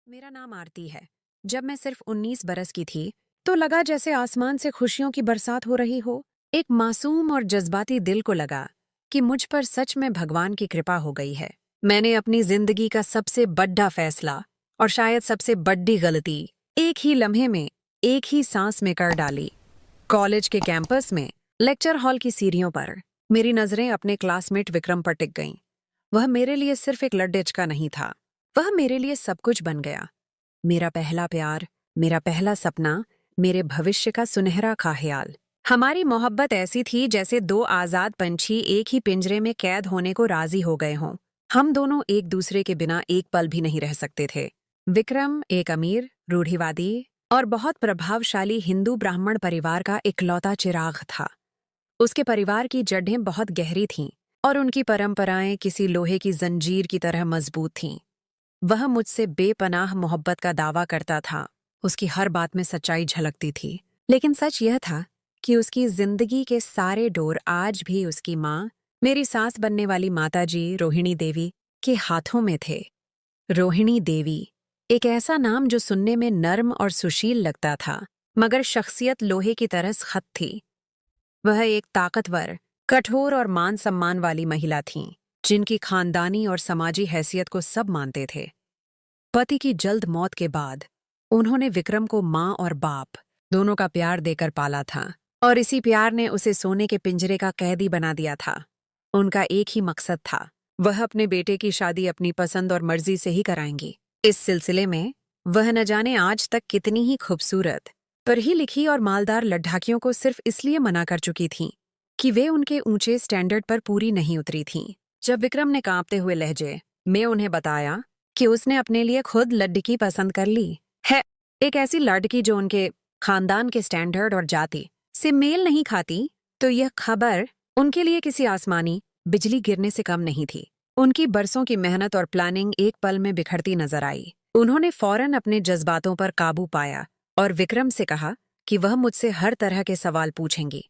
मेरा नाम आरती है। जब मैं सिर्फ 19 बरस की थी तो लगा जैसे आसमान से खुशियों की बरसात हो रही हो। एक मासूम और जज्बाती दिल को लगा कि मुझ पर सच में भगवान की कृपा हो गई है। मैंने अपनी जिंदगी का सबसे बड़ा फैसला और शायद सबसे बड़ी गलती एक ही लम्हे में, एक ही सांस में कर डाली। कॉलेज के कैंपस में लेक्चर हॉल की सीढ़ियों पर मेरी नजरें अपने क्लासमेट विक्रम पर टिक गईं। वह मेरे लिए सिर्फ एक लड्डेच का नहीं था, वह मेरे लिए सब कुछ बन गया। मेरा पहला प्यार, मेरा पहला सपना, मेरे भविष्य का सुनहरा ख्याल। हमारी मोहब्बत ऐसी थी जैसे दो आजाद पंछी एक ही पिंजरे में कैद होने को राजी हो गए हों। हम दोनों एक दूसरे के बिना एक पल भी नहीं रह सकते थे। विक्रम एक अमीर, रूढ़िवादी और बहुत प्रभावशाली हिंदू ब्राह्मण परिवार का इकलौता चिराग था। उसके परिवार की जड़ें बहुत गहरी थीं और उनकी परंपराएं किसी लोहे की जंजीर की तरह मजबूत थीं। वह मुझसे बेपनाह मोहब्बत का दावा करता था। उसकी हर बात में सच्चाई झलकती थी, लेकिन सच यह था कि उसकी जिंदगी के सारे डोर आज भी उसकी माँ, मेरी सास बनने वाली माताजी रोहिणी देवी के हाथों में थे। रोहिणी देवी, एक ऐसा नाम जो सुनने में नर्म और सुशील लगता था, मगर शख्सियत लोहे की तरह सख्त थी। वह एक ताकतवर, कठोर और मान सम्मान वाली महिला थीं, जिनकी खानदानी और समाजी हैसियत को सब मानते थे। पति की जल्द मौत के बाद उन्होंने विक्रम को माँ और बाप दोनों का प्यार देकर पाला था, और इसी प्यार ने उसे सोने के पिंजरे का कैदी बना दिया था। उनका एक ही मकसद था, वह अपने बेटे की शादी अपनी पसंद और मर्जी से ही कराएंगी। इस सिलसिले में वह न जाने आज तक कितनी ही खूबसूरत, पढ़ी लिखी और मालदार लड्ढाकियों को सिर्फ इसलिए मना कर चुकी थीं कि वे उनके ऊंचे स्टैंडर्ड पर पूरी नहीं उतरी थीं। जब विक्रम ने कांपते हुए लहजे में उन्हें बताया कि उसने अपने लिए खुद लड़की पसंद कर ली है, एक ऐसी लड़की जो उनके खानदान के स्टैंडर्ड और जाति से मेल नहीं खाती, तो यह खबर उनके लिए किसी आसमानी बिजली गिरने से कम नहीं थी। उनकी बरसों की मेहनत और प्लानिंग एक पल में बिखरती नजर आई। उन्होंने फौरन अपने जज्बातों पर काबू पाया और विक्रम से कहा कि वह मुझसे हर तरह के सवाल पूछेंगी।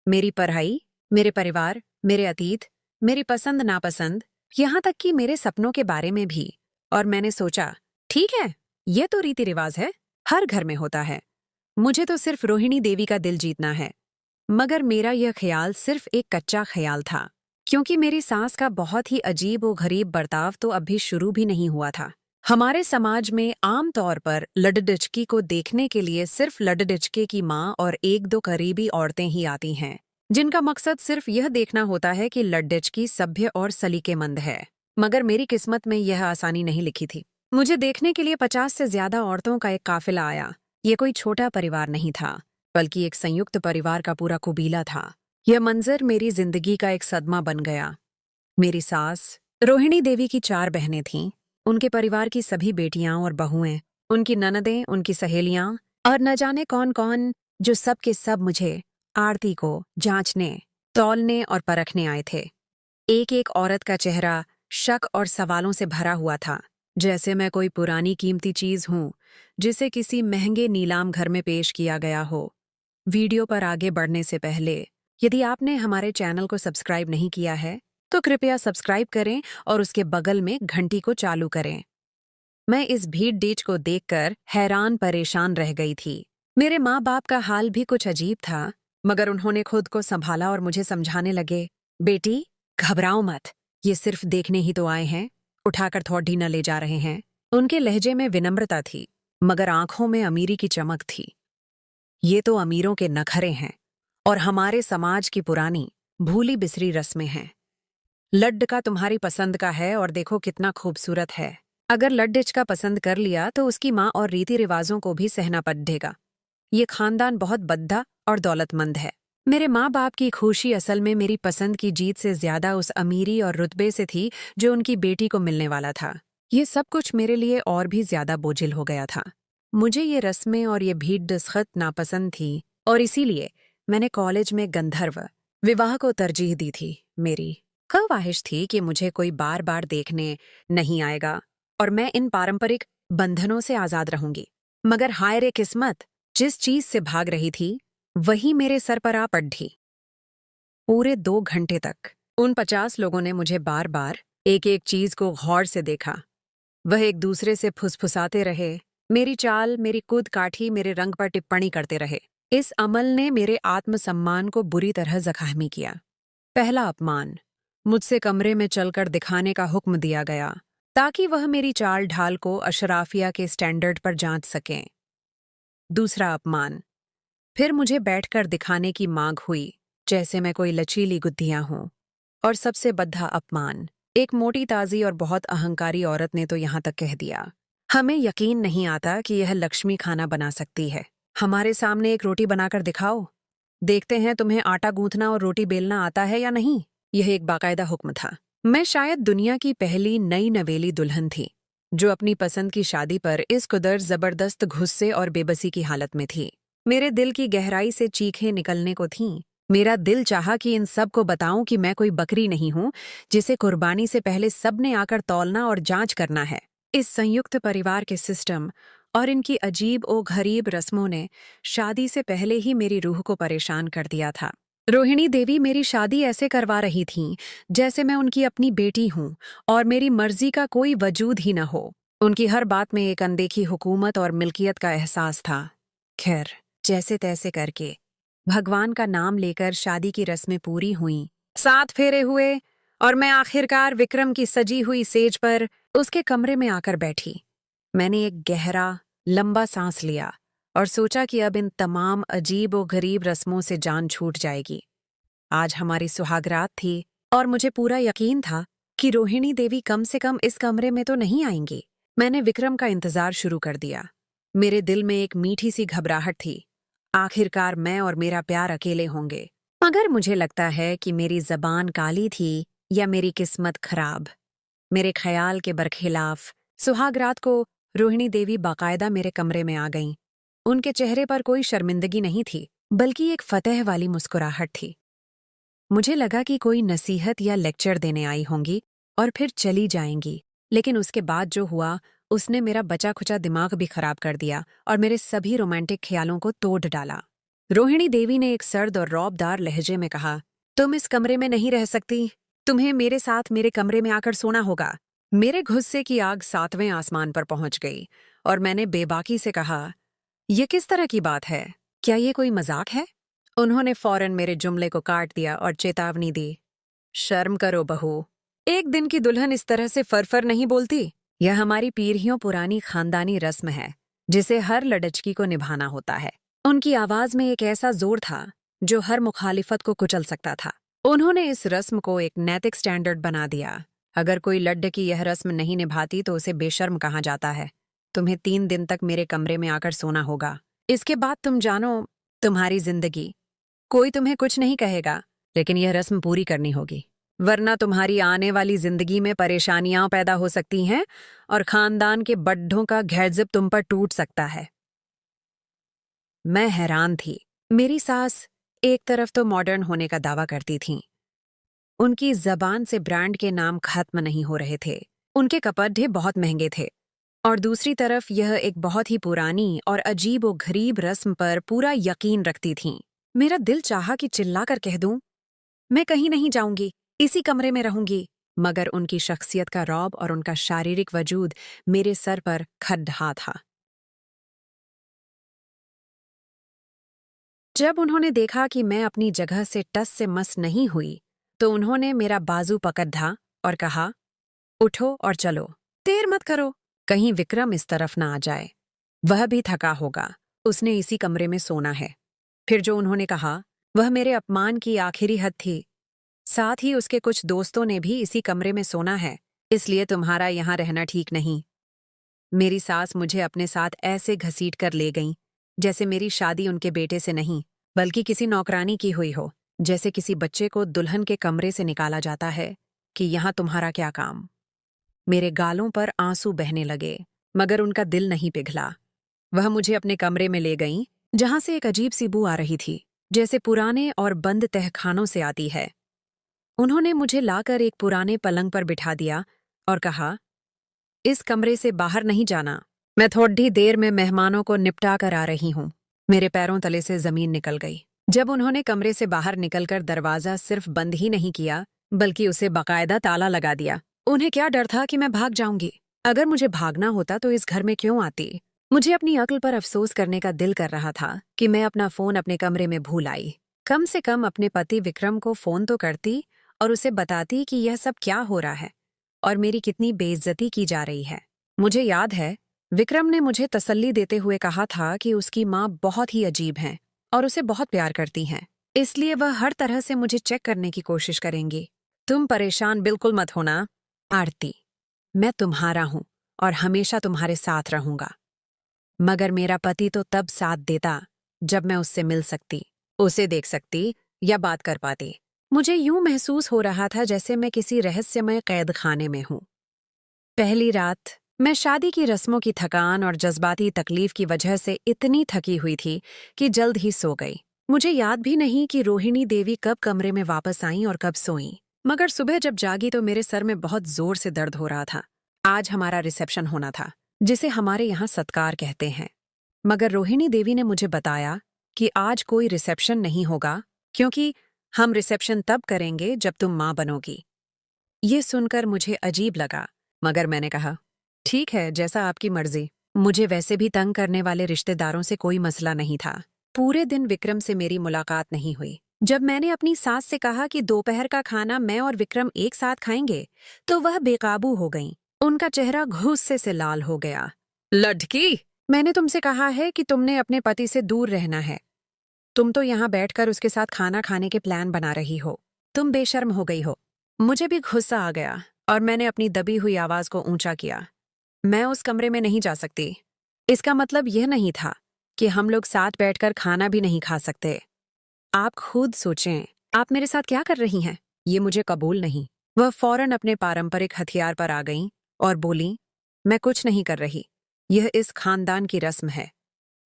मेरी पढ़ाई, मेरे परिवार, मेरे अतीत, मेरी पसंद नापसंद, यहाँ तक कि मेरे सपनों के बारे में भी। और मैंने सोचा, ठीक है, यह तो रीति रिवाज है, हर घर में होता है। मुझे तो सिर्फ रोहिणी देवी का दिल जीतना है। मगर मेरा यह ख्याल सिर्फ एक कच्चा ख्याल था, क्योंकि मेरी सास का बहुत ही अजीब और गरीब बर्ताव तो अभी शुरू भी नहीं हुआ था। हमारे समाज में आम तौर पर लड़डचकी को देखने के लिए सिर्फ लड़डचके की माँ और एक दो करीबी औरतें ही आती हैं, जिनका मकसद सिर्फ यह देखना होता है कि लड़डचकी सभ्य और सलीकेमंद है। मगर मेरी किस्मत में यह आसानी नहीं लिखी थी। मुझे देखने के लिए 50 से ज्यादा औरतों का एक काफिला आया। ये कोई छोटा परिवार नहीं था, बल्कि एक संयुक्त परिवार का पूरा कुबीला था। यह मंजर मेरी जिंदगी का एक सदमा बन गया। मेरी सास रोहिणी देवी की 4 बहनें थीं, उनके परिवार की सभी बेटियां और बहुएं, उनकी ननदें, उनकी सहेलियां और न जाने कौन कौन, जो सब के सब मुझे, आरती को जांचने, तौलने और परखने आए थे। एक एक औरत का चेहरा शक और सवालों से भरा हुआ था, जैसे मैं कोई पुरानी कीमती चीज हूं जिसे किसी महंगे नीलाम घर में पेश किया गया हो। वीडियो पर आगे बढ़ने से पहले, यदि आपने हमारे चैनल को सब्सक्राइब नहीं किया है तो कृपया सब्सक्राइब करें और उसके बगल में घंटी को चालू करें। मैं इस भीड़ डीच को देखकर हैरान परेशान रह गई थी। मेरे माँ बाप का हाल भी कुछ अजीब था, मगर उन्होंने खुद को संभाला और मुझे समझाने लगे, बेटी घबराओ मत, ये सिर्फ देखने ही तो आए हैं, उठाकर थोड़ी न ले जा रहे हैं। उनके लहजे में विनम्रता थी, मगर आंखों में अमीरी की चमक थी। ये तो अमीरों के नखरे हैं और हमारे समाज की पुरानी भूली बिसरी रस्में हैं। लड्ड तुम्हारी पसंद का है और देखो कितना खूबसूरत है। अगर लड्डिच का पसंद कर लिया तो उसकी माँ और रीति रिवाजों को भी सहना पड़ेगा। ये खानदान बहुत बद्दा और दौलतमंद है। मेरे माँ बाप की खुशी असल में मेरी पसंद की जीत से ज्यादा उस अमीरी और रुतबे से थी जो उनकी बेटी को मिलने वाला था। ये सब कुछ मेरे लिए और भी ज्यादा बोझिल हो गया था। मुझे ये रस्में और ये भीड़ दस्तखत नापसंद थी, और इसीलिए मैंने कॉलेज में गंधर्व विवाह को तरजीह दी थी। मेरी ख्वाहिश थी कि मुझे कोई बार बार देखने नहीं आएगा और मैं इन पारंपरिक बंधनों से आजाद रहूंगी। मगर हाय रे किस्मत, जिस चीज से भाग रही थी वही मेरे सर पर आ पड़ी। पूरे 2 घंटे तक उन 50 लोगों ने मुझे बार बार एक एक चीज को गौर से देखा। वह एक दूसरे से फुसफुसाते रहे, मेरी चाल, मेरी कूद काठी, मेरे रंग पर टिप्पणी करते रहे। इस अमल ने मेरे आत्मसम्मान को बुरी तरह जख्मी किया। पहला अपमान, मुझसे कमरे में चलकर दिखाने का हुक्म दिया गया ताकि वह मेरी चाल ढाल को अशराफिया के स्टैंडर्ड पर जांच सकें। दूसरा अपमान, फिर मुझे बैठकर दिखाने की मांग हुई, जैसे मैं कोई लचीली गुद्धियां हूं। और सबसे बद्धा अपमान, एक मोटी ताजी और बहुत अहंकारी औरत ने तो यहां तक कह दिया, हमें यकीन नहीं आता कि यह लक्ष्मी खाना बना सकती है। हमारे सामने एक रोटी बनाकर दिखाओ, देखते हैं तुम्हें आटा गूंथना और रोटी बेलना आता है या नहीं। यह एक बाकायदा हुक्म था। मैं शायद दुनिया की पहली नई नवेली दुल्हन थी जो अपनी पसंद की शादी पर इस कदर जबरदस्त गुस्से और बेबसी की हालत में थी। मेरे दिल की गहराई से चीखें निकलने को थीं। मेरा दिल चाहा कि इन सब को बताऊं कि मैं कोई बकरी नहीं हूं जिसे कुर्बानी से पहले सबने आकर तौलना और जांच करना है। इस संयुक्त परिवार के सिस्टम और इनकी अजीब ओ गरीब रस्मों ने शादी से पहले ही मेरी रूह को परेशान कर दिया था। रोहिणी देवी मेरी शादी ऐसे करवा रही थीं जैसे मैं उनकी अपनी बेटी हूं और मेरी मर्जी का कोई वजूद ही न हो। उनकी हर बात में एक अनदेखी हुकूमत और मिल्कियत का एहसास था। खैर, जैसे तैसे करके भगवान का नाम लेकर शादी की रस्में पूरी हुईं। 7 फेरे हुए और मैं आखिरकार विक्रम की सजी हुई सेज पर उसके कमरे में आकर बैठी। मैंने एक गहरा, लंबा सांस लिया और सोचा कि अब इन तमाम अजीब और गरीब रस्मों से जान छूट जाएगी। आज हमारी सुहागरात थी और मुझे पूरा यकीन था कि रोहिणी देवी कम से कम इस कमरे में तो नहीं आएंगी। मैंने विक्रम का इंतजार शुरू कर दिया। मेरे दिल में एक मीठी सी घबराहट थी। आखिरकार मैं और मेरा प्यार अकेले होंगे। मगर मुझे लगता है कि मेरी जबान काली थी या मेरी किस्मत खराब। मेरे ख्याल के बरखिलाफ सुहागरात को रोहिणी देवी बाकायदा मेरे कमरे में आ गईं। उनके चेहरे पर कोई शर्मिंदगी नहीं थी, बल्कि एक फतेह वाली मुस्कुराहट थी। मुझे लगा कि कोई नसीहत या लेक्चर देने आई होंगी और फिर चली जाएंगी, लेकिन उसके बाद जो हुआ उसने मेरा बचा खुचा दिमाग भी खराब कर दिया और मेरे सभी रोमांटिक ख्यालों को तोड़ डाला। रोहिणी देवी ने एक सर्द और रौबदार लहजे में कहा, तुम इस कमरे में नहीं रह सकती। तुम्हें मेरे साथ मेरे कमरे में आकर सोना होगा। मेरे गुस्से की आग 7वें आसमान पर पहुंच गई और मैंने बेबाकी से कहा, यह किस तरह की बात है? क्या ये कोई मजाक है? उन्होंने फौरन मेरे जुमले को काट दिया और चेतावनी दी, शर्म करो बहू, एक दिन की दुल्हन इस तरह से फरफर नहीं बोलती। यह हमारी पीढ़ियों पुरानी खानदानी रस्म है जिसे हर लड़चकी को निभाना होता है। उनकी आवाज में एक ऐसा जोर था जो हर मुखालिफत को कुचल सकता था। उन्होंने इस रस्म को एक नैतिक स्टैंडर्ड बना दिया। अगर कोई लड़की यह रस्म नहीं निभाती तो उसे बेशर्म कहा जाता है। तुम्हें 3 दिन तक मेरे कमरे में आकर सोना होगा। इसके बाद तुम जानो तुम्हारी जिंदगी। कोई तुम्हें कुछ नहीं कहेगा, लेकिन यह रस्म पूरी करनी होगी, वरना तुम्हारी आने वाली जिंदगी में परेशानियां पैदा हो सकती हैं और खानदान के बड्ढों का घेरजिप तुम पर टूट सकता है। मैं हैरान थी। मेरी सास एक तरफ तो मॉडर्न होने का दावा करती थीं। उनकी जबान से ब्रांड के नाम खत्म नहीं हो रहे थे। उनके कपड़े बहुत महंगे थे। और दूसरी तरफ यह एक बहुत ही पुरानी और अजीब व गरीब रस्म पर पूरा यकीन रखती थीं। मेरा दिल चाहा कि चिल्लाकर कह दूं, मैं कहीं नहीं जाऊंगी, इसी कमरे में रहूंगी। मगर उनकी शख्सियत का रौब और उनका शारीरिक वजूद मेरे सर पर खड़ा था। जब उन्होंने देखा कि मैं अपनी जगह से टस से मस नहीं हुई, तो उन्होंने मेरा बाजू पकड़ा और कहा, उठो और चलो, देर मत करो, कहीं विक्रम इस तरफ ना आ जाए। वह भी थका होगा, उसने इसी कमरे में सोना है। फिर जो उन्होंने कहा वह मेरे अपमान की आखिरी हद थी। साथ ही उसके कुछ दोस्तों ने भी इसी कमरे में सोना है, इसलिए तुम्हारा यहाँ रहना ठीक नहीं। मेरी सास मुझे अपने साथ ऐसे घसीट कर ले गईं जैसे मेरी शादी उनके बेटे से नहीं बल्कि किसी नौकरानी की हुई हो। जैसे किसी बच्चे को दुल्हन के कमरे से निकाला जाता है कि यहाँ तुम्हारा क्या काम। मेरे गालों पर आंसू बहने लगे, मगर उनका दिल नहीं पिघला। वह मुझे अपने कमरे में ले गईं, जहां से एक अजीब सी बू आ रही थी, जैसे पुराने और बंद तहखानों से आती है। उन्होंने मुझे लाकर एक पुराने पलंग पर बिठा दिया और कहा, इस कमरे से बाहर नहीं जाना। मैं थोड़ी देर में मेहमानों को निपटा कर आ रही हूँ। मेरे पैरों तले से जमीन निकल गई जब उन्होंने कमरे से बाहर निकलकर दरवाजा सिर्फ बंद ही नहीं किया बल्कि उसे बाकायदा ताला लगा दिया। उन्हें क्या डर था कि मैं भाग जाऊंगी। अगर मुझे भागना होता तो इस घर में क्यों आती? मुझे अपनी अक्ल पर अफसोस करने का दिल कर रहा था कि मैं अपना फोन अपने कमरे में भूल आई। कम से कम अपने पति विक्रम को फोन तो करती और उसे बताती कि यह सब क्या हो रहा है और मेरी कितनी बेइज्जती की जा रही है। मुझे याद है, विक्रम ने मुझे तसल्ली देते हुए कहा था कि उसकी माँ बहुत ही अजीब हैं और उसे बहुत प्यार करती हैं, इसलिए वह हर तरह से मुझे चेक करने की कोशिश करेंगी। तुम परेशान बिल्कुल मत होना, आरती। मैं तुम्हारा हूं और हमेशा तुम्हारे साथ रहूंगा। मगर मेरा पति तो तब साथ देता जब मैं उससे मिल सकती, उसे देख सकती या बात कर पाती। मुझे यूं महसूस हो रहा था जैसे मैं किसी रहस्यमय कैद खाने में हूं। पहली रात मैं शादी की रस्मों की थकान और जज्बाती तकलीफ की वजह से इतनी थकी हुई थी कि जल्द ही सो गई। मुझे याद भी नहीं कि रोहिणी देवी कब कमरे में वापस आईं और कब सोईं। मगर सुबह जब जागी तो मेरे सर में बहुत जोर से दर्द हो रहा था। आज हमारा रिसेप्शन होना था, जिसे हमारे यहाँ सत्कार कहते हैं। मगर रोहिणी देवी ने मुझे बताया कि आज कोई रिसेप्शन नहीं होगा, क्योंकि हम रिसेप्शन तब करेंगे जब तुम माँ बनोगी। ये सुनकर मुझे अजीब लगा, मगर मैंने कहा, ठीक है, जैसा आपकी मर्जी। मुझे वैसे भी तंग करने वाले रिश्तेदारों से कोई मसला नहीं था। पूरे दिन विक्रम से मेरी मुलाकात नहीं हुई। जब मैंने अपनी सास से कहा कि दोपहर का खाना मैं और विक्रम एक साथ खाएंगे, तो वह बेकाबू हो गईं। उनका चेहरा गुस्से से लाल हो गया। लड़की, मैंने तुमसे कहा है कि तुमने अपने पति से दूर रहना है। तुम तो यहाँ बैठकर उसके साथ खाना खाने के प्लान बना रही हो। तुम बेशर्म हो गई हो। मुझे भी गुस्सा आ गया और मैंने अपनी दबी हुई आवाज को ऊंचा किया। मैं उस कमरे में नहीं जा सकती। इसका मतलब यह नहीं था कि हम लोग साथ बैठकर खाना भी नहीं खा सकते। आप खुद सोचें, आप मेरे साथ क्या कर रही हैं? ये मुझे कबूल नहीं। वह फौरन अपने पारंपरिक हथियार पर आ गईं और बोली, मैं कुछ नहीं कर रही। यह इस खानदान की रस्म है।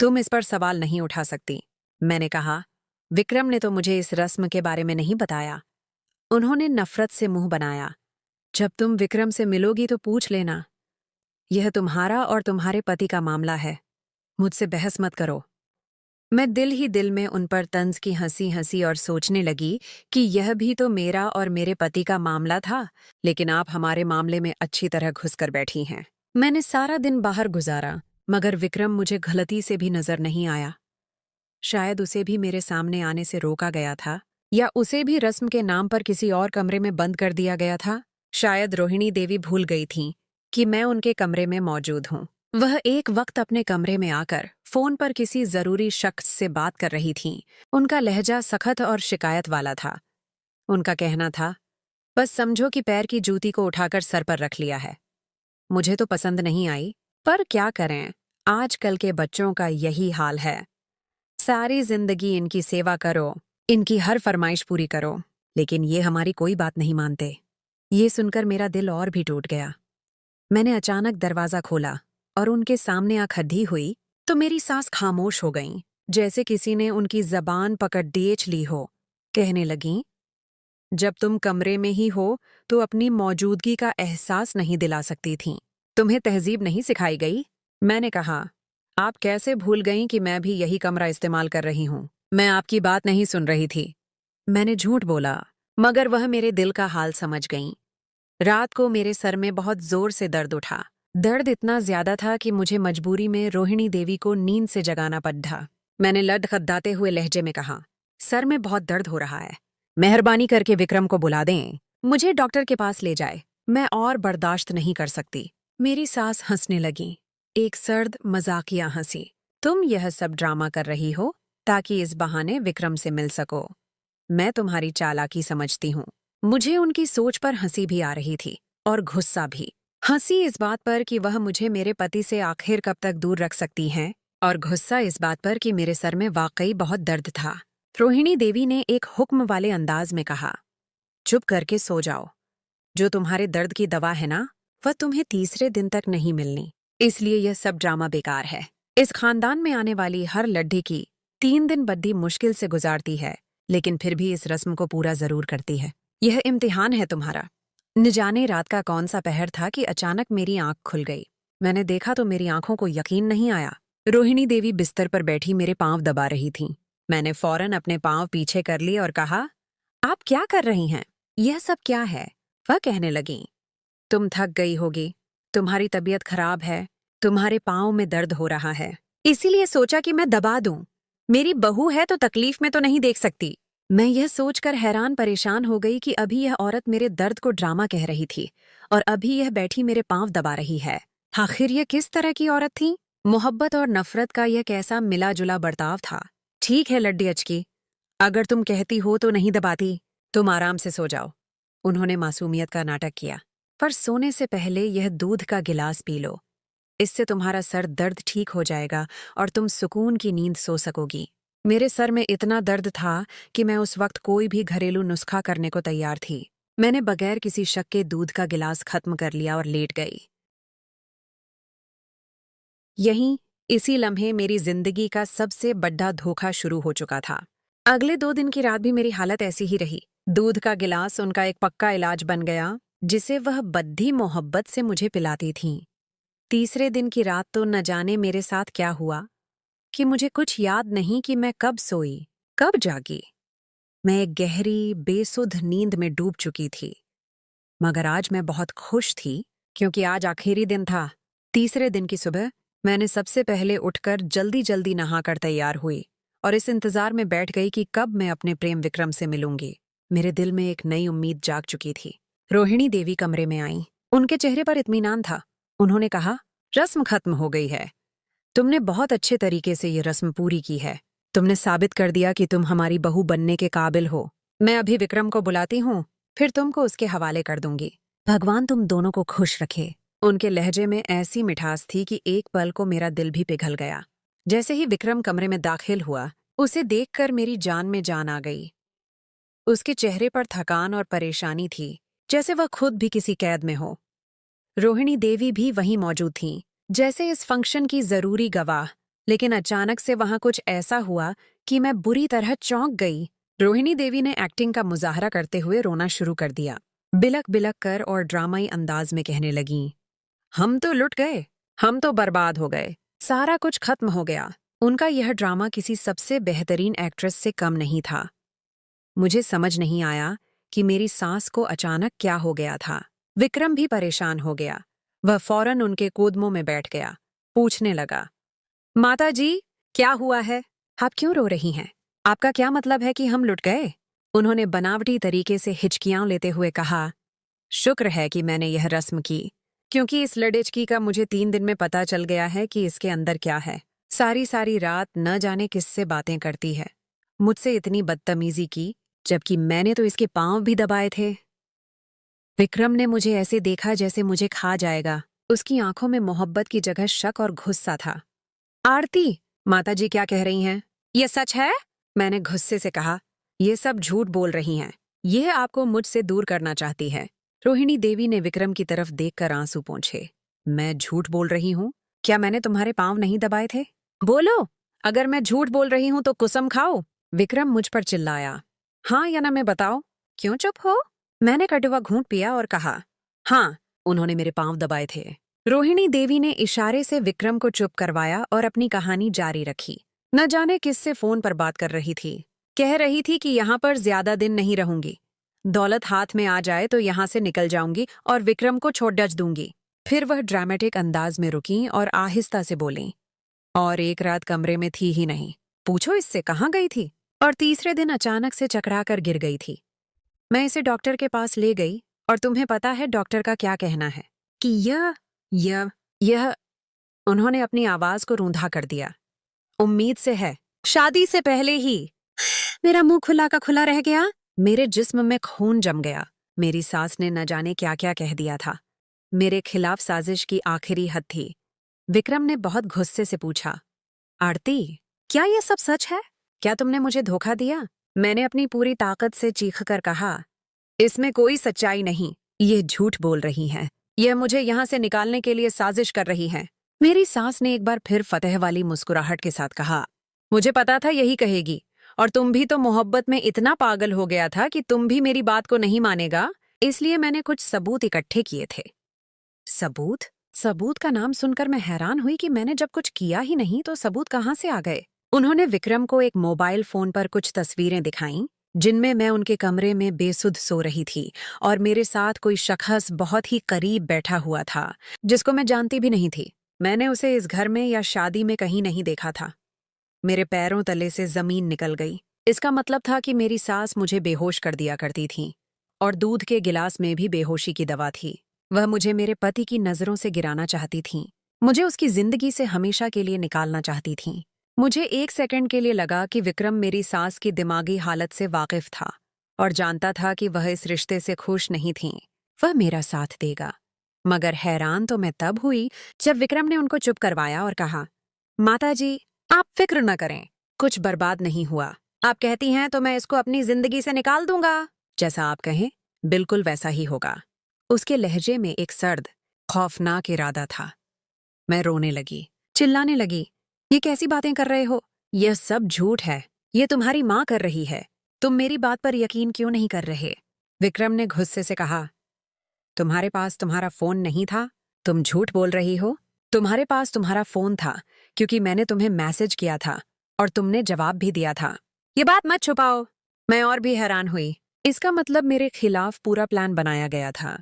तुम इस पर सवाल नहीं उठा सकती। मैंने कहा, विक्रम ने तो मुझे इस रस्म के बारे में नहीं बताया। उन्होंने नफरत से मुंह बनाया। जब तुम विक्रम से मिलोगी तो पूछ लेना। यह तुम्हारा और तुम्हारे पति का मामला है। मुझसे बहस मत करो। मैं दिल ही दिल में उन पर तंज की हंसी हंसी और सोचने लगी कि यह भी तो मेरा और मेरे पति का मामला था, लेकिन आप हमारे मामले में अच्छी तरह घुसकर बैठी हैं। मैंने सारा दिन बाहर गुजारा, मगर विक्रम मुझे गलती से भी नजर नहीं आया। शायद उसे भी मेरे सामने आने से रोका गया था, या उसे भी रस्म के नाम पर किसी और कमरे में बंद कर दिया गया था। शायद रोहिणी देवी भूल गई थीं कि मैं उनके कमरे में मौजूद हूँ। वह एक वक्त अपने कमरे में आकर फोन पर किसी जरूरी शख्स से बात कर रही थीं। उनका लहजा सख्त और शिकायत वाला था। उनका कहना था, बस समझो कि पैर की जूती को उठाकर सर पर रख लिया है। मुझे तो पसंद नहीं आई, पर क्या करें, आजकल के बच्चों का यही हाल है। सारी जिंदगी इनकी सेवा करो, इनकी हर फरमाइश पूरी करो, लेकिन ये हमारी कोई बात नहीं मानते। ये सुनकर मेरा दिल और भी टूट गया। मैंने अचानक दरवाजा खोला और उनके सामने आंख खड़ी हुई तो मेरी सांस खामोश हो गईं, जैसे किसी ने उनकी जबान पकड़ डेच ली हो। कहने लगीं, जब तुम कमरे में ही हो तो अपनी मौजूदगी का एहसास नहीं दिला सकती थीं। तुम्हें तहजीब नहीं सिखाई गई? मैंने कहा, आप कैसे भूल गईं कि मैं भी यही कमरा इस्तेमाल कर रही हूं? मैं आपकी बात नहीं सुन रही थी। मैंने झूठ बोला, मगर वह मेरे दिल का हाल समझ गईं। रात को मेरे सर में बहुत जोर से दर्द उठा। दर्द इतना ज्यादा था कि मुझे मजबूरी में रोहिणी देवी को नींद से जगाना पड़ा। मैंने लड़खड़ाते हुए लहजे में कहा, सर में बहुत दर्द हो रहा है। मेहरबानी करके विक्रम को बुला दें। मुझे डॉक्टर के पास ले जाए। मैं और बर्दाश्त नहीं कर सकती। मेरी सास हंसने लगी, एक सर्द मजाकिया हंसी। तुम यह सब ड्रामा कर रही हो ताकि इस बहाने विक्रम से मिल सको। मैं तुम्हारी चालाकी समझती हूँ। मुझे उनकी सोच पर हंसी भी आ रही थी और गुस्सा भी। हंसी इस बात पर कि वह मुझे मेरे पति से आखिर कब तक दूर रख सकती हैं, और गुस्सा इस बात पर कि मेरे सर में वाकई बहुत दर्द था। रोहिणी देवी ने एक हुक्म वाले अंदाज में कहा, चुप करके सो जाओ। जो तुम्हारे दर्द की दवा है ना, वह तुम्हें तीसरे दिन तक नहीं मिलनी। इसलिए यह सब ड्रामा बेकार है। इस खानदान में आने वाली हर लड्ढी की 3 दिन बद्दी मुश्किल से गुजारती है, लेकिन फिर भी इस रस्म को पूरा जरूर करती है। यह इम्तिहान है तुम्हारा। न जाने रात का कौन सा पहर था कि अचानक मेरी आंख खुल गई। मैंने देखा तो मेरी आंखों को यकीन नहीं आया। रोहिणी देवी बिस्तर पर बैठी मेरे पांव दबा रही थीं। मैंने फौरन अपने पांव पीछे कर लिए और कहा, आप क्या कर रही हैं? यह सब क्या है? वह कहने लगी, तुम थक गई होगी, तुम्हारी तबीयत खराब है, तुम्हारे पाँव में दर्द हो रहा है, इसीलिए सोचा कि मैं दबा दूं। मेरी बहू है तो तकलीफ में तो नहीं देख सकती। मैं यह सोचकर हैरान परेशान हो गई कि अभी यह औरत मेरे दर्द को ड्रामा कह रही थी और अभी यह बैठी मेरे पांव दबा रही है। आखिर यह किस तरह की औरत थी? मोहब्बत और नफरत का यह कैसा मिला जुला बर्ताव था। ठीक है लड्डी अचकी, अगर तुम कहती हो तो नहीं दबाती, तुम आराम से सो जाओ। उन्होंने मासूमियत का नाटक किया। पर सोने से पहले यह दूध का गिलास पी लो, इससे तुम्हारा सर दर्द ठीक हो जाएगा और तुम सुकून की नींद सो सकोगी। मेरे सर में इतना दर्द था कि मैं उस वक्त कोई भी घरेलू नुस्खा करने को तैयार थी। मैंने बगैर किसी शक के दूध का गिलास खत्म कर लिया और लेट गई। यहीं इसी लम्हे मेरी जिंदगी का सबसे बड़ा धोखा शुरू हो चुका था। अगले 2 दिन की रात भी मेरी हालत ऐसी ही रही। दूध का गिलास उनका एक पक्का इलाज बन गया, जिसे वह बद्धी मोहब्बत से मुझे पिलाती थीं। तीसरे दिन की रात तो न जाने मेरे साथ क्या हुआ कि मुझे कुछ याद नहीं कि मैं कब सोई, कब जागी। मैं एक गहरी, बेसुध नींद में डूब चुकी थी। मगर आज मैं बहुत खुश थी क्योंकि आज आखिरी दिन था। तीसरे दिन की सुबह मैंने सबसे पहले उठकर जल्दी जल्दी नहाकर तैयार हुई और इस इंतजार में बैठ गई कि कब मैं अपने प्रेम विक्रम से मिलूंगी। मेरे दिल में एक नई उम्मीद जाग चुकी थी। रोहिणी देवी कमरे में आईं। उनके चेहरे पर इत्मीनान था। उन्होंने कहा, रस्म खत्म हो गई है। तुमने बहुत अच्छे तरीके से ये रस्म पूरी की है। तुमने साबित कर दिया कि तुम हमारी बहू बनने के काबिल हो। मैं अभी विक्रम को बुलाती हूँ, फिर तुमको उसके हवाले कर दूंगी। भगवान तुम दोनों को खुश रखे। उनके लहजे में ऐसी मिठास थी कि एक पल को मेरा दिल भी पिघल गया। जैसे ही विक्रम कमरे में दाखिल हुआ, उसे देखकर मेरी जान में जान आ गई। उसके चेहरे पर थकान और परेशानी थी, जैसे वह खुद भी किसी कैद में हो। रोहिणी देवी भी वहीं मौजूद थीं, जैसे इस फंक्शन की जरूरी गवाह। लेकिन अचानक से वहां कुछ ऐसा हुआ कि मैं बुरी तरह चौंक गई। रोहिणी देवी ने एक्टिंग का मुजाहरा करते हुए रोना शुरू कर दिया। बिलक बिलक कर और ड्रामाई अंदाज में कहने लगीं, हम तो लुट गए, हम तो बर्बाद हो गए, सारा कुछ खत्म हो गया। उनका यह ड्रामा किसी सबसे बेहतरीन एक्ट्रेस से कम नहीं था। मुझे समझ नहीं आया कि मेरी सास को अचानक क्या हो गया था। विक्रम भी परेशान हो गया। वह फौरन उनके कूदमों में बैठ गया। पूछने लगा, माता जी, क्या हुआ है? आप क्यों रो रही हैं? आपका क्या मतलब है कि हम लुट गए? उन्होंने बनावटी तरीके से हिचकियां लेते हुए कहा, शुक्र है कि मैंने यह रस्म की, क्योंकि इस लड़ेचकी का मुझे 3 दिन में पता चल गया है कि इसके अंदर क्या है। सारी सारी रात न जाने किससे बातें करती है। मुझसे इतनी बदतमीजी की, जबकि मैंने तो इसके पांव भी दबाए थे। विक्रम ने मुझे ऐसे देखा जैसे मुझे खा जाएगा। उसकी आंखों में मोहब्बत की जगह शक और गुस्सा था। आरती, माताजी क्या कह रही हैं? ये सच है? मैंने गुस्से से कहा, ये सब झूठ बोल रही हैं। यह आपको मुझसे दूर करना चाहती है। रोहिणी देवी ने विक्रम की तरफ देखकर आंसू पोंछे। मैं झूठ बोल रही हूँ? क्या मैंने तुम्हारे पांव नहीं दबाए थे? बोलो, अगर मैं झूठ बोल रही हूँ तो कसम खाओ। विक्रम मुझ पर चिल्लाया। हाँ या ना मैं बताओ? क्यों चुप हो? मैंने कटवा घूंट पिया और कहा, हाँ, उन्होंने मेरे पांव दबाए थे। रोहिणी देवी ने इशारे से विक्रम को चुप करवाया और अपनी कहानी जारी रखी। न जाने किससे फोन पर बात कर रही थी। कह रही थी कि यहाँ पर ज्यादा दिन नहीं रहूंगी। दौलत हाथ में आ जाए तो यहाँ से निकल जाऊंगी और विक्रम को छोड़ डच दूंगी। फिर वह ड्रामेटिक अंदाज में रुकीं और आहिस्ता से बोलीं, और एक रात कमरे में थी ही नहीं। पूछो इससे कहाँ गई थी? और तीसरे दिन अचानक से चकरा कर गिर गई थी। मैं इसे डॉक्टर के पास ले गई और तुम्हें पता है डॉक्टर का क्या कहना है कि यह उन्होंने अपनी आवाज को रूंधा कर दिया। उम्मीद से है, शादी से पहले ही। मेरा मुंह खुला का खुला रह गया। मेरे जिस्म में खून जम गया। मेरी सास ने न जाने क्या क्या कह दिया था। मेरे खिलाफ साजिश की आखिरी हद थी। विक्रम ने बहुत गुस्से से पूछा, आरती, क्या यह सब सच है? क्या तुमने मुझे धोखा दिया? मैंने अपनी पूरी ताकत से चीखकर कहा, इसमें कोई सच्चाई नहीं। ये झूठ बोल रही हैं। यह मुझे यहाँ से निकालने के लिए साजिश कर रही हैं। मेरी सास ने एक बार फिर फतेह वाली मुस्कुराहट के साथ कहा, मुझे पता था यही कहेगी, और तुम भी तो मोहब्बत में इतना पागल हो गया था कि तुम भी मेरी बात को नहीं मानेगा, इसलिए मैंने कुछ सबूत इकट्ठे किए थे। सबूत? सबूत का नाम सुनकर मैं हैरान हुई कि मैंने जब कुछ किया ही नहीं तो सबूत कहाँ से आ गए। उन्होंने विक्रम को एक मोबाइल फोन पर कुछ तस्वीरें दिखाईं जिनमें मैं उनके कमरे में बेसुध सो रही थी और मेरे साथ कोई शख्स बहुत ही करीब बैठा हुआ था, जिसको मैं जानती भी नहीं थी। मैंने उसे इस घर में या शादी में कहीं नहीं देखा था। मेरे पैरों तले से जमीन निकल गई। इसका मतलब था कि मेरी सास मुझे बेहोश कर दिया करती थी और दूध के गिलास में भी बेहोशी की दवा थी। वह मुझे मेरे पति की नजरों से गिराना चाहती थीं। मुझे उसकी जिंदगी से हमेशा के लिए निकालना चाहती थीं। मुझे एक सेकंड के लिए लगा कि विक्रम मेरी सास की दिमागी हालत से वाकिफ था और जानता था कि वह इस रिश्ते से खुश नहीं थीं। वह मेरा साथ देगा। मगर हैरान तो मैं तब हुई जब विक्रम ने उनको चुप करवाया और कहा, माताजी, आप फिक्र न करें, कुछ बर्बाद नहीं हुआ। आप कहती हैं तो मैं इसको अपनी जिंदगी से निकाल दूंगा। जैसा आप कहें, बिल्कुल वैसा ही होगा। उसके लहजे में एक सर्द, खौफनाक इरादा था। मैं रोने लगी, चिल्लाने लगी, ये कैसी बातें कर रहे हो? यह सब झूठ है। ये तुम्हारी माँ कर रही है। तुम मेरी बात पर यकीन क्यों नहीं कर रहे? विक्रम ने गुस्से से कहा, तुम्हारे पास तुम्हारा फोन नहीं था? तुम झूठ बोल रही हो। तुम्हारे पास तुम्हारा फोन था क्योंकि मैंने तुम्हें मैसेज किया था और तुमने जवाब भी दिया था। ये बात मत छुपाओ। मैं और भी हैरान हुई। इसका मतलब मेरे खिलाफ पूरा प्लान बनाया गया था,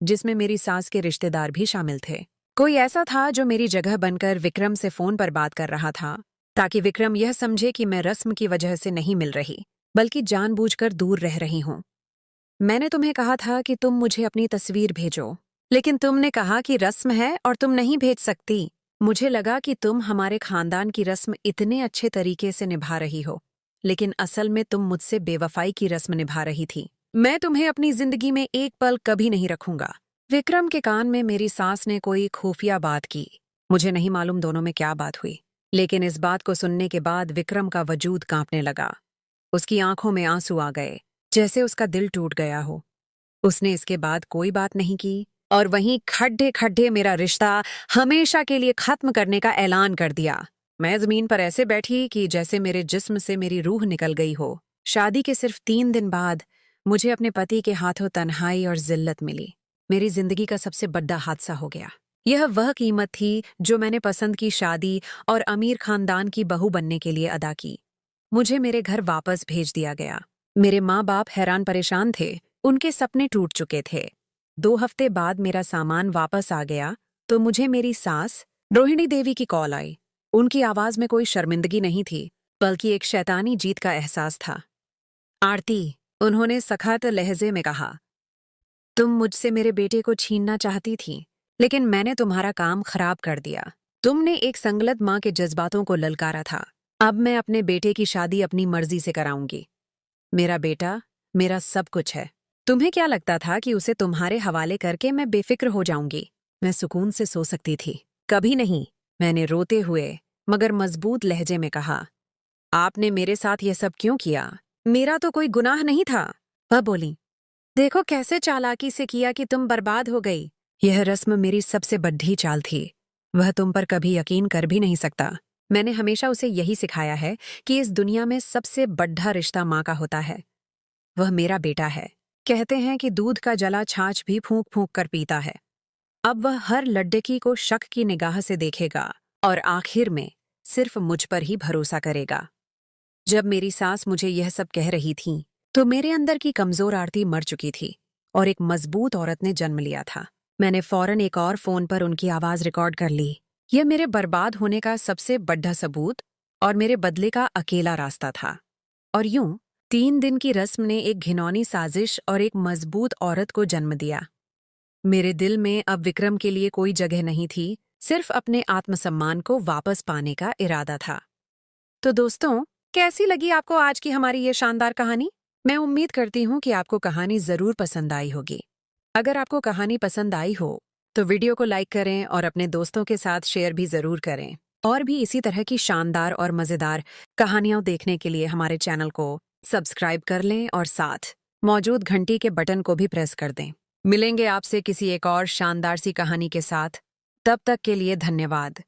जिसमें मेरी सास के रिश्तेदार भी शामिल थे। कोई ऐसा था जो मेरी जगह बनकर विक्रम से फोन पर बात कर रहा था, ताकि विक्रम यह समझे कि मैं रस्म की वजह से नहीं मिल रही, बल्कि जानबूझकर दूर रह रही हूं। मैंने तुम्हें कहा था कि तुम मुझे अपनी तस्वीर भेजो, लेकिन तुमने कहा कि रस्म है और तुम नहीं भेज सकती। मुझे लगा कि तुम हमारे खानदान की रस्म इतने अच्छे तरीके से निभा रही हो, लेकिन असल में तुम मुझसे बेवफाई की रस्म निभा रही थी। मैं तुम्हें अपनी जिंदगी में एक पल कभी नहीं रखूंगा। विक्रम के कान में मेरी सास ने कोई खुफिया बात की। मुझे नहीं मालूम दोनों में क्या बात हुई, लेकिन इस बात को सुनने के बाद विक्रम का वजूद कांपने लगा। उसकी आंखों में आंसू आ गए, जैसे उसका दिल टूट गया हो। उसने इसके बाद कोई बात नहीं की और वहीं खड्डे खड्डे मेरा रिश्ता हमेशा के लिए खत्म करने का ऐलान कर दिया। मैं जमीन पर ऐसे बैठी कि जैसे मेरे जिस्म से मेरी रूह निकल गई हो। शादी के सिर्फ 3 दिन बाद मुझे अपने पति के हाथों तन्हाई और जिल्लत मिली। मेरी जिंदगी का सबसे बड़ा हादसा हो गया। यह वह कीमत थी जो मैंने पसंद की शादी और अमीर खानदान की बहू बनने के लिए अदा की। मुझे मेरे घर वापस भेज दिया गया। मेरे माँ बाप हैरान परेशान थे। उनके सपने टूट चुके थे। 2 हफ्ते बाद मेरा सामान वापस आ गया तो मुझे मेरी सास रोहिणी देवी की कॉल आई। उनकी आवाज में कोई शर्मिंदगी नहीं थी, बल्कि एक शैतानी जीत का एहसास था। आरती, उन्होंने सख्त लहजे में कहा, तुम मुझसे मेरे बेटे को छीनना चाहती थी, लेकिन मैंने तुम्हारा काम खराब कर दिया। तुमने एक संगलत माँ के जज्बातों को ललकारा था। अब मैं अपने बेटे की शादी अपनी मर्जी से कराऊंगी। मेरा बेटा मेरा सब कुछ है। तुम्हें क्या लगता था कि उसे तुम्हारे हवाले करके मैं बेफिक्र हो जाऊंगी? मैं सुकून से सो सकती थी। कभी नहीं। मैंने रोते हुए मगर मजबूत लहजे में कहा, आपने मेरे साथ यह सब क्यों किया? मेरा तो कोई गुनाह नहीं था। वह बोली, देखो कैसे चालाकी से किया कि तुम बर्बाद हो गई। यह रस्म मेरी सबसे बड़ी चाल थी। वह तुम पर कभी यकीन कर भी नहीं सकता। मैंने हमेशा उसे यही सिखाया है कि इस दुनिया में सबसे बड़ा रिश्ता माँ का होता है। वह मेरा बेटा है। कहते हैं कि दूध का जला छाछ भी फूंक फूंक कर पीता है। अब वह हर लड्डकी को शक की निगाह से देखेगा और आखिर में सिर्फ मुझ पर ही भरोसा करेगा। जब मेरी सास मुझे यह सब कह रही थी, तो मेरे अंदर की कमजोर आरती मर चुकी थी और एक मजबूत औरत ने जन्म लिया था। मैंने फौरन एक और फोन पर उनकी आवाज रिकॉर्ड कर ली। यह मेरे बर्बाद होने का सबसे बड़ा सबूत और मेरे बदले का अकेला रास्ता था। और यूं 3 दिन की रस्म ने एक घिनौनी साजिश और एक मजबूत औरत को जन्म दिया। मेरे दिल में अब विक्रम के लिए कोई जगह नहीं थी, सिर्फ अपने आत्मसम्मान को वापस पाने का इरादा था। तो दोस्तों, कैसी लगी आपको आज की हमारी ये शानदार कहानी? मैं उम्मीद करती हूँ कि आपको कहानी जरूर पसंद आई होगी। अगर आपको कहानी पसंद आई हो तो वीडियो को लाइक करें और अपने दोस्तों के साथ शेयर भी जरूर करें। और भी इसी तरह की शानदार और मजेदार कहानियां देखने के लिए हमारे चैनल को सब्सक्राइब कर लें और साथ मौजूद घंटी के बटन को भी प्रेस कर दें। मिलेंगे आपसे किसी एक और शानदार सी कहानी के साथ। तब तक के लिए धन्यवाद।